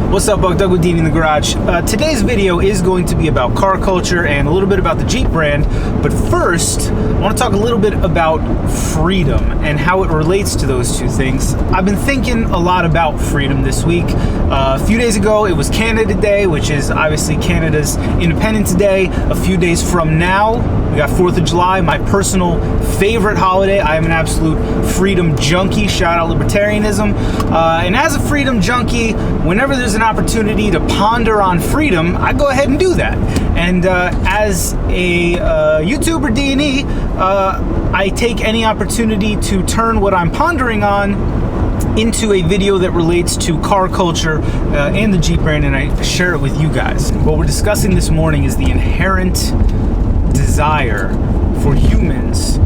What's up, Buck Doug with Dean in the Garage. Today's video is going to be about car culture and a little bit about the Jeep brand. But first, I want to talk a little bit about freedom and how it relates to those two things. I've been thinking a lot about freedom this week. A few days ago, it was Canada Day, which is obviously Canada's Independence Day. A few days from now, we got 4th of July, my personal favorite holiday. I am an absolute freedom junkie. Shout out libertarianism. And as a freedom junkie, whenever there's an opportunity to ponder on freedom, I go ahead and do that. And as a YouTuber D&E, I take any opportunity to turn what I'm pondering on into a video that relates to car culture and the Jeep brand, and I share it with you guys. What we're discussing this morning is the inherent desire for humans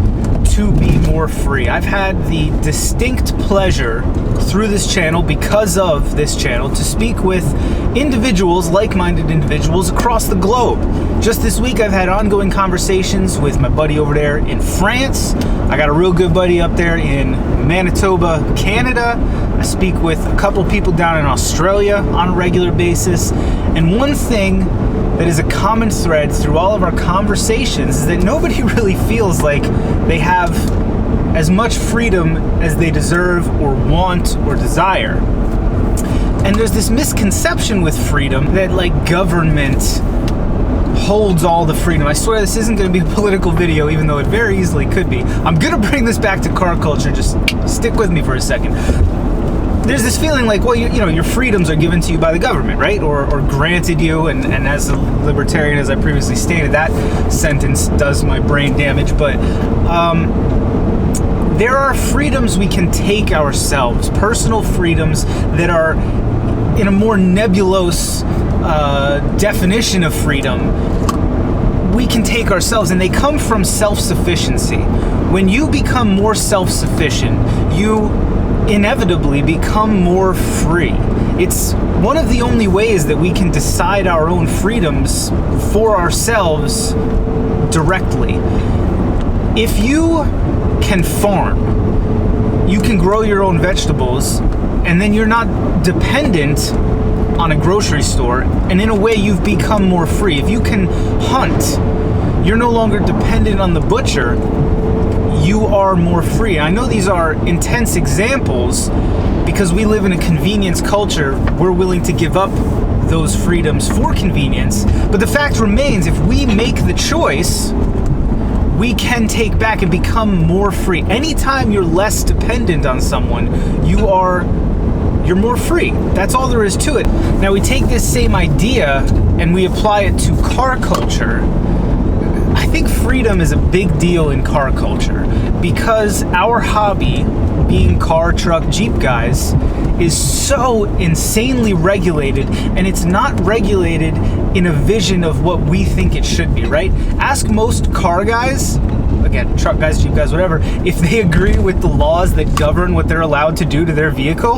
to be more free. I've had the distinct pleasure through this channel, because of this channel, to speak with individuals, like-minded individuals across the globe. Just this week, I've had ongoing conversations with my buddy over there in France. I got a real good buddy up there in Manitoba, Canada. I speak with a couple people down in Australia on a regular basis. And one thing that is a common thread through all of our conversations is that nobody really feels like they have as much freedom as they deserve or want or desire. And there's this misconception with freedom that like government holds all the freedom. I swear this isn't going to be a political video, even though it very easily could be. I'm going to bring this back to car culture. Just stick with me for a second. There's this feeling like, well, you know, your freedoms are given to you by the government, right? Or granted you, and as a libertarian, as I previously stated, that sentence does my brain damage, but there are freedoms we can take ourselves, personal freedoms that are in a more nebulous definition of freedom. We can take ourselves, and they come from self-sufficiency. When you become more self-sufficient, you inevitably become more free. It's one of the only ways that we can decide our own freedoms for ourselves directly. If you can farm, you can grow your own vegetables, and then you're not dependent on a grocery store, and in a way you've become more free. If you can hunt, you're no longer dependent on the butcher. You are more free. I know these are intense examples because we live in a convenience culture. We're willing to give up those freedoms for convenience. But the fact remains, if we make the choice, we can take back and become more free. Anytime you're less dependent on someone, you're more free. That's all there is to it. Now we take this same idea and we apply it to car culture. I think freedom is a big deal in car culture because our hobby, being car, truck, Jeep guys, is so insanely regulated, and it's not regulated in a vision of what we think it should be, right? Ask most car guys, again, truck guys, Jeep guys, whatever, if they agree with the laws that govern what they're allowed to do to their vehicle.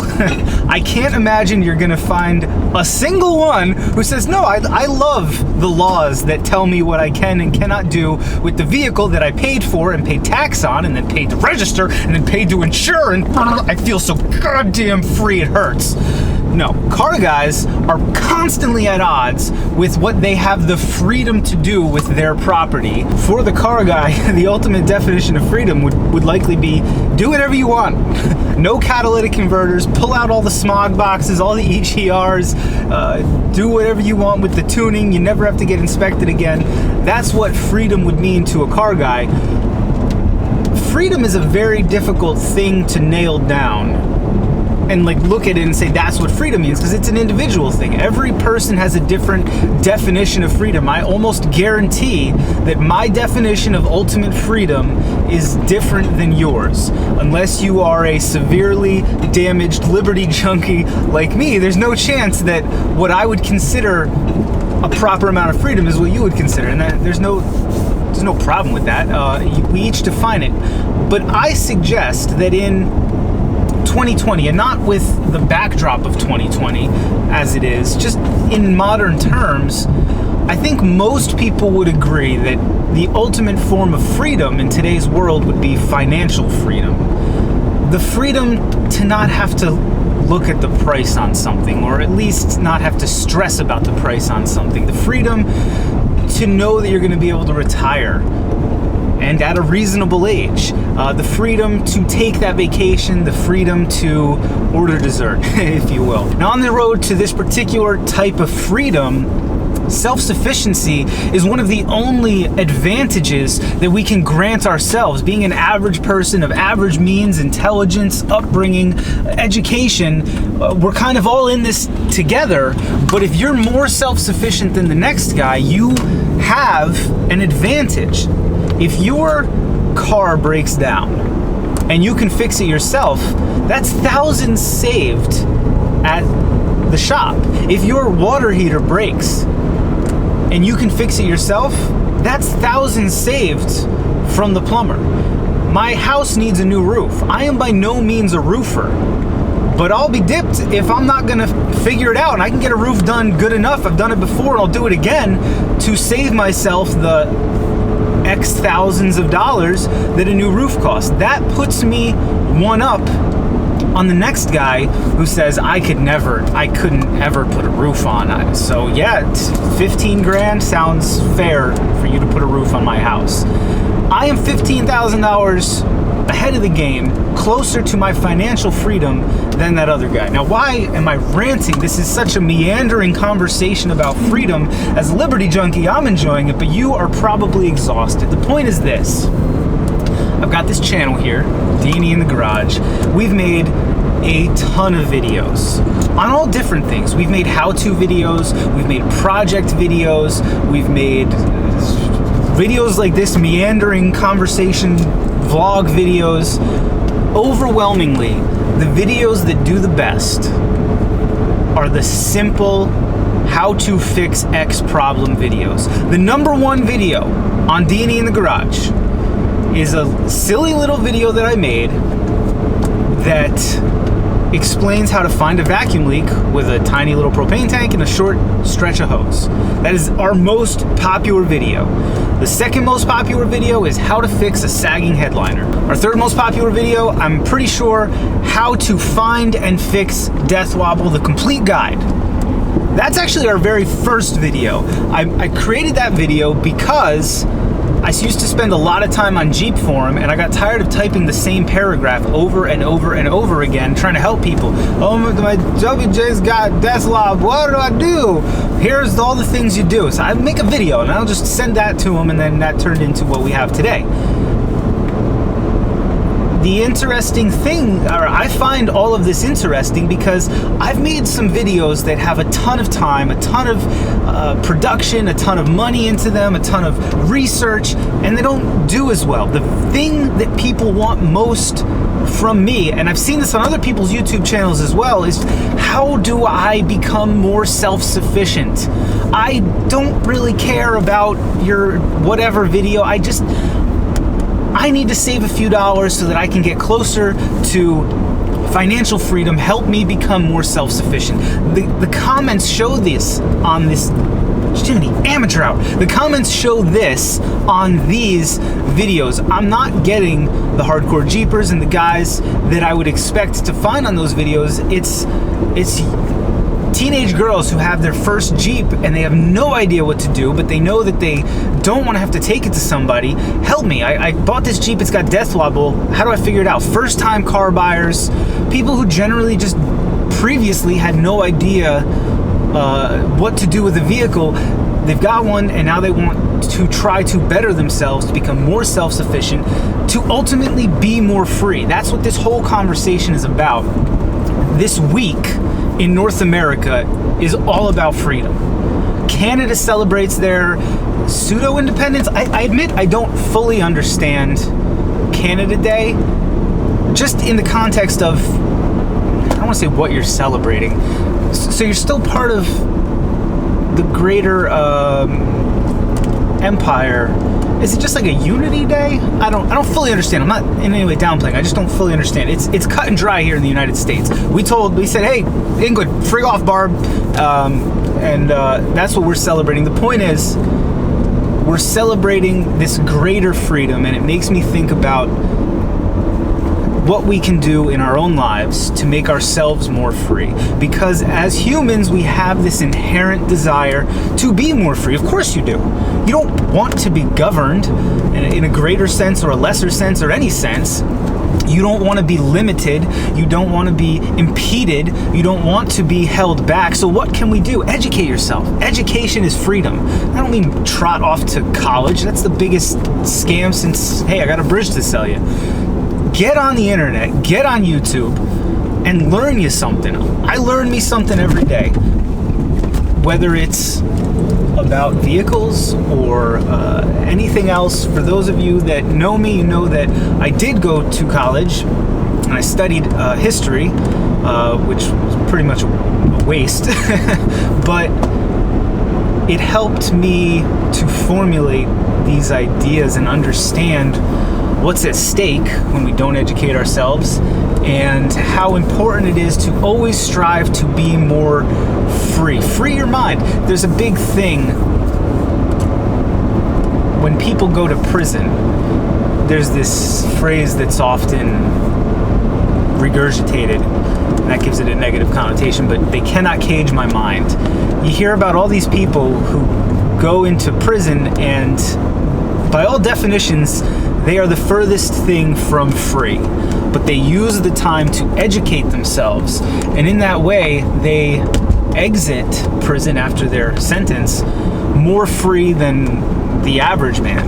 I can't imagine you're gonna find a single one who says, no, I love the laws that tell me what I can and cannot do with the vehicle that I paid for and paid tax on and then paid to register and then paid to insure, and I feel so goddamn free it hurts. No, car guys are constantly at odds with what they have the freedom to do with their property. For the car guy, the ultimate definition of freedom would likely be do whatever you want. No catalytic converters, pull out all the smog boxes, all the EGRs, do whatever you want with the tuning. You never have to get inspected again. That's what freedom would mean to a car guy. Freedom is a very difficult thing to nail down and like look at it and say that's what freedom means, because it's an individual thing. Every person has a different definition of freedom. I almost guarantee that my definition of ultimate freedom is different than yours. Unless you are a severely damaged liberty junkie like me, there's no chance that what I would consider a proper amount of freedom is what you would consider, and that there's no problem with that. We each define it. But I suggest that in 2020, and not with the backdrop of 2020 as it is, just in modern terms, I think most people would agree that the ultimate form of freedom in today's world would be financial freedom. The freedom to not have to look at the price on something, or at least not have to stress about the price on something. The freedom to know that you're going to be able to retire, and at a reasonable age. The freedom to take that vacation, the freedom to order dessert, if you will. Now, on the road to this particular type of freedom, self-sufficiency is one of the only advantages that we can grant ourselves. Being an average person of average means, intelligence, upbringing, education, we're kind of all in this together. But if you're more self-sufficient than the next guy, you have an advantage. If your car breaks down and you can fix it yourself, that's thousands saved at the shop. If your water heater breaks and you can fix it yourself, that's thousands saved from the plumber. My house needs a new roof. I am by no means a roofer, but I'll be dipped if I'm not gonna figure it out, and I can get a roof done good enough. I've done it before and I'll do it again to save myself the X thousands of dollars that a new roof costs. That puts me one up on the next guy who says, I couldn't ever put a roof on. So yeah, 15 grand sounds fair for you to put a roof on my house. I am $15,000 ahead of the game, closer to my financial freedom than that other guy. Now, why am I ranting? This is such a meandering conversation about freedom. As a Liberty junkie, I'm enjoying it, but you are probably exhausted. The point is this. I've got this channel here, Deanie in the Garage. We've made a ton of videos on all different things. We've made how-to videos, we've made project videos, we've made videos like this, meandering conversation vlog videos. Overwhelmingly, the videos that do the best are the simple how to fix X problem videos. The number one video on Deanie in the Garage is a silly little video that I made that explains how to find a vacuum leak with a tiny little propane tank and a short stretch of hose. That is our most popular video. The second most popular video is how to fix a sagging headliner. Our third most popular video, I'm pretty sure, how to find and fix death wobble, the complete guide. That's actually our very first video. I created that video because I used to spend a lot of time on Jeep Forum, and I got tired of typing the same paragraph over and over and over again, trying to help people. Oh, my WJ's got death lob. What do I do? Here's all the things you do. So I make a video, and I'll just send that to them, and then that turned into what we have today. The interesting thing, or I find all of this interesting because I've made some videos that have a ton of time, a ton of production, a ton of money into them, a ton of research, and they don't do as well. The thing that people want most from me, and I've seen this on other people's YouTube channels as well, is how do I become more self-sufficient? I don't really care about your whatever video. I need to save a few dollars so that I can get closer to financial freedom, help me become more self-sufficient. The comments show this on this, Jiminy, amateur hour. The comments show this on these videos. I'm not getting the hardcore Jeepers and the guys that I would expect to find on those videos. It's teenage girls who have their first Jeep and they have no idea what to do, but they know that they don't want to have to take it to somebody. Help me. I bought this Jeep. It's got death wobble. How do I figure it out? First-time car buyers, people who generally just previously had no idea what to do with a vehicle. They've got one, and now they want to try to better themselves, to become more self-sufficient, to ultimately be more free. That's what this whole conversation is about. This week in North America is all about freedom. Canada celebrates their pseudo-independence. I admit I don't fully understand Canada Day, just in the context of, I don't want to say what you're celebrating. So you're still part of the greater empire. Is it just like a unity day? I don't fully understand. I'm not in any way downplaying. I just don't fully understand. It's cut and dry here in the United States. We said, hey, England, frig off, Barb. And that's what we're celebrating. The point is, we're celebrating this greater freedom, and it makes me think about what we can do in our own lives to make ourselves more free. Because as humans, we have this inherent desire to be more free. Of course you do. You don't want to be governed in a greater sense or a lesser sense or any sense. You don't want to be limited. You don't want to be impeded. You don't want to be held back. So what can we do? Educate yourself. Education is freedom. I don't mean trot off to college. That's the biggest scam since, hey, I got a bridge to sell you. Get on the internet, get on YouTube, and learn you something. I learn me something every day. Whether it's about vehicles or anything else. For those of you that know me, you know that I did go to college and I studied history, which was pretty much a waste, but it helped me to formulate these ideas and understand what's at stake when we don't educate ourselves, and how important it is to always strive to be more free. Free your mind. There's a big thing when people go to prison. There's this phrase that's often regurgitated, and that gives it a negative connotation, but they cannot cage my mind. You hear about all these people who go into prison, and by all definitions, they are the furthest thing from free, but they use the time to educate themselves, and in that way, they exit prison after their sentence more free than the average man.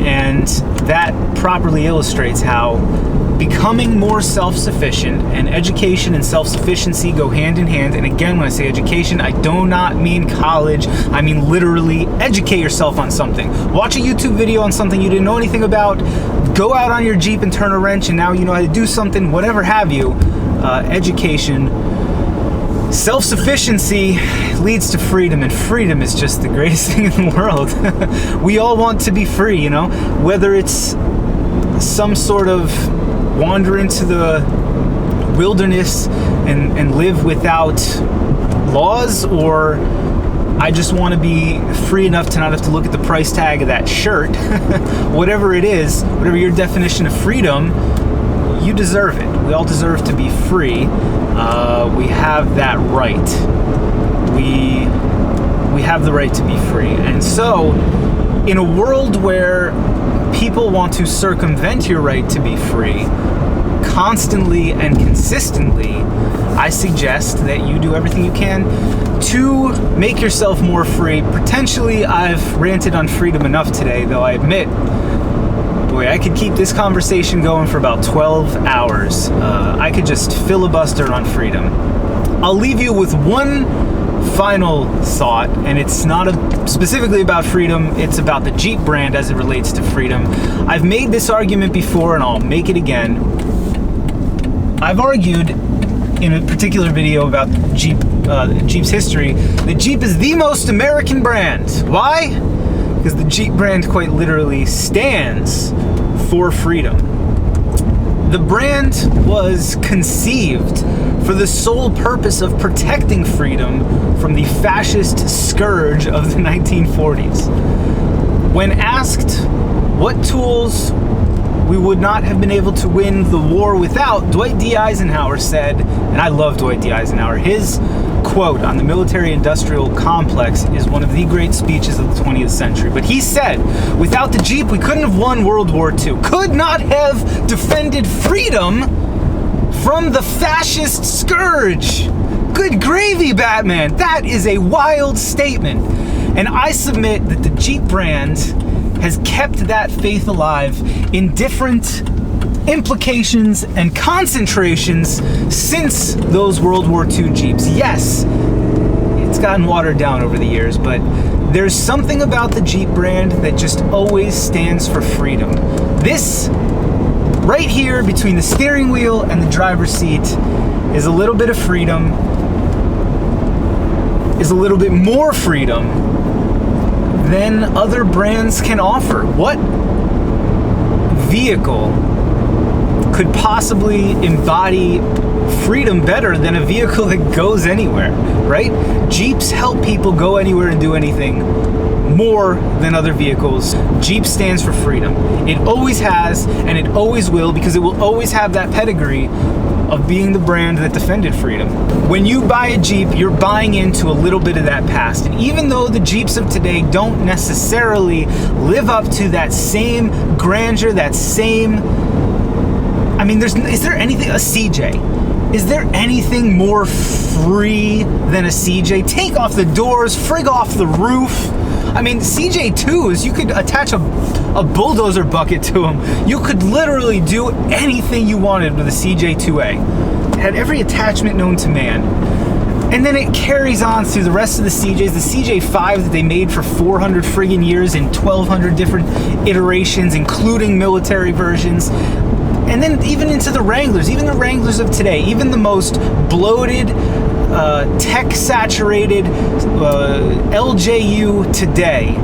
And that properly illustrates how becoming more self-sufficient and education and self-sufficiency go hand in hand. And again, when I say education, I do not mean college. I mean literally educate yourself on something. Watch a YouTube video on something you didn't know anything about. Go out on your Jeep and turn a wrench and now you know how to do something, whatever have you. Education. Self-sufficiency leads to freedom, and freedom is just the greatest thing in the world. We all want to be free, you know, whether it's some sort of wander into the wilderness and live without laws, or I just want to be free enough to not have to look at the price tag of that shirt. Whatever it is, whatever your definition of freedom, you deserve it. We all deserve to be free. We have that right. We have the right to be free. And so, in a world where people want to circumvent your right to be free constantly and consistently, I suggest that you do everything you can to make yourself more free. Potentially, I've ranted on freedom enough today, though I admit, boy, I could keep this conversation going for about 12 hours. I could just filibuster on freedom. I'll leave you with one final thought, and it's not specifically about freedom, it's about the Jeep brand as it relates to freedom. I've made this argument before, and I'll make it again. I've argued in a particular video about Jeep's history that Jeep is the most American brand. Why? Because the Jeep brand quite literally stands for freedom. The brand was conceived for the sole purpose of protecting freedom from the fascist scourge of the 1940s. When asked what tools we would not have been able to win the war without, Dwight D. Eisenhower said, and I love Dwight D. Eisenhower, his quote on the military-industrial complex is one of the great speeches of the 20th century. But he said, without the Jeep, we couldn't have won World War II, could not have defended freedom from the fascist scourge. Good gravy, Batman. That is a wild statement. And I submit that the Jeep brand has kept that faith alive in different implications and concentrations since those World War II Jeeps. Yes, it's gotten watered down over the years, but there's something about the Jeep brand that just always stands for freedom. This right here between the steering wheel and the driver's seat is a little bit of freedom, is a little bit more freedom than other brands can offer. What vehicle could possibly embody freedom better than a vehicle that goes anywhere, right? Jeeps help people go anywhere and do anything more than other vehicles. Jeep stands for freedom. It always has, and it always will, because it will always have that pedigree of being the brand that defended freedom. When you buy a Jeep, you're buying into a little bit of that past. And even though the Jeeps of today don't necessarily live up to that same grandeur, that same, I mean, is there anything, a CJ? Is there anything more free than a CJ? Take off the doors, frig off the roof. I mean, CJ2s, you could attach a bulldozer bucket to them. You could literally do anything you wanted with a CJ2A. It had every attachment known to man. And then it carries on through the rest of the CJs. The CJ5 that they made for 400 friggin' years in 1,200 different iterations, including military versions. And then even into the Wranglers, even the Wranglers of today, even the most bloated, tech-saturated LJU today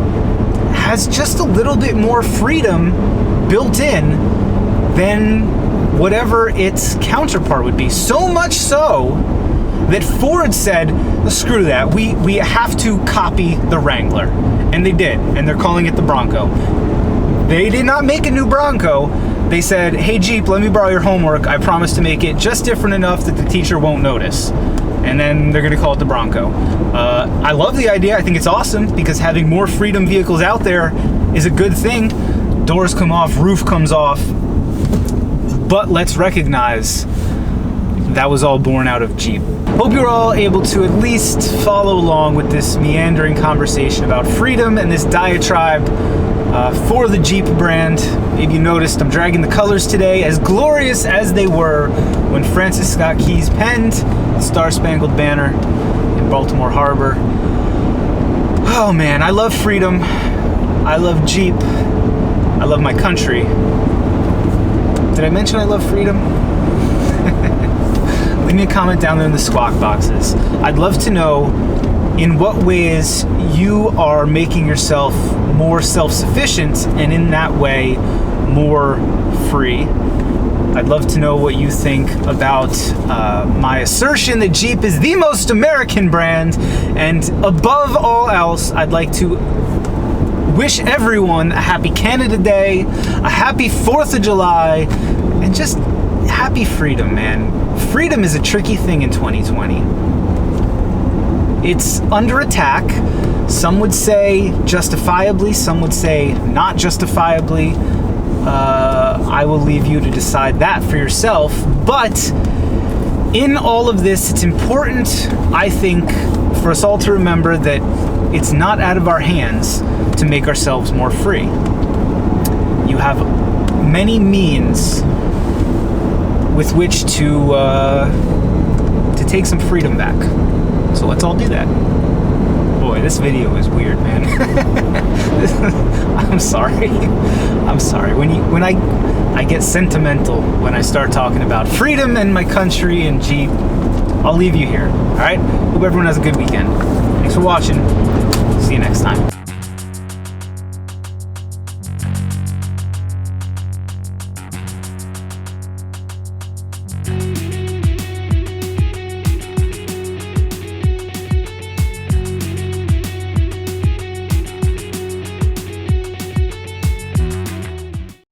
has just a little bit more freedom built in than whatever its counterpart would be. So much so that Ford said, screw that, we have to copy the Wrangler. And they did, and they're calling it the Bronco. They did not make a new Bronco. They said, hey Jeep, let me borrow your homework. I promise to make it just different enough that the teacher won't notice. And then they're gonna call it the Bronco. I love the idea. I think it's awesome because having more freedom vehicles out there is a good thing. Doors come off, roof comes off. But let's recognize that was all born out of Jeep. Hope you're all able to at least follow along with this meandering conversation about freedom and this diatribe for the Jeep brand. Maybe you noticed I'm dragging the colors today, as glorious as they were when Francis Scott Key penned the Star-Spangled Banner in Baltimore Harbor. Oh man, I love freedom. I love Jeep. I love my country. Did I mention I love freedom? Leave me a comment down there in the squawk boxes. I'd love to know in what ways you are making yourself more self-sufficient and in that way more free. I'd love to know what you think about my assertion that Jeep is the most American brand, and above all else, I'd like to wish everyone a happy Canada Day, a happy 4th of July, and just happy freedom, man. Freedom is a tricky thing in 2020. It's under attack. Some would say justifiably, some would say not justifiably. I will leave you to decide that for yourself. But in all of this, it's important, I think, for us all to remember that it's not out of our hands to make ourselves more free. You have many means with which to take some freedom back. So let's all do that. Boy, this video is weird, man. I'm sorry. I'm sorry. When I get sentimental when I start talking about freedom and my country and Jeep, I'll leave you here. All right? Hope everyone has a good weekend. Thanks for watching. See you next time.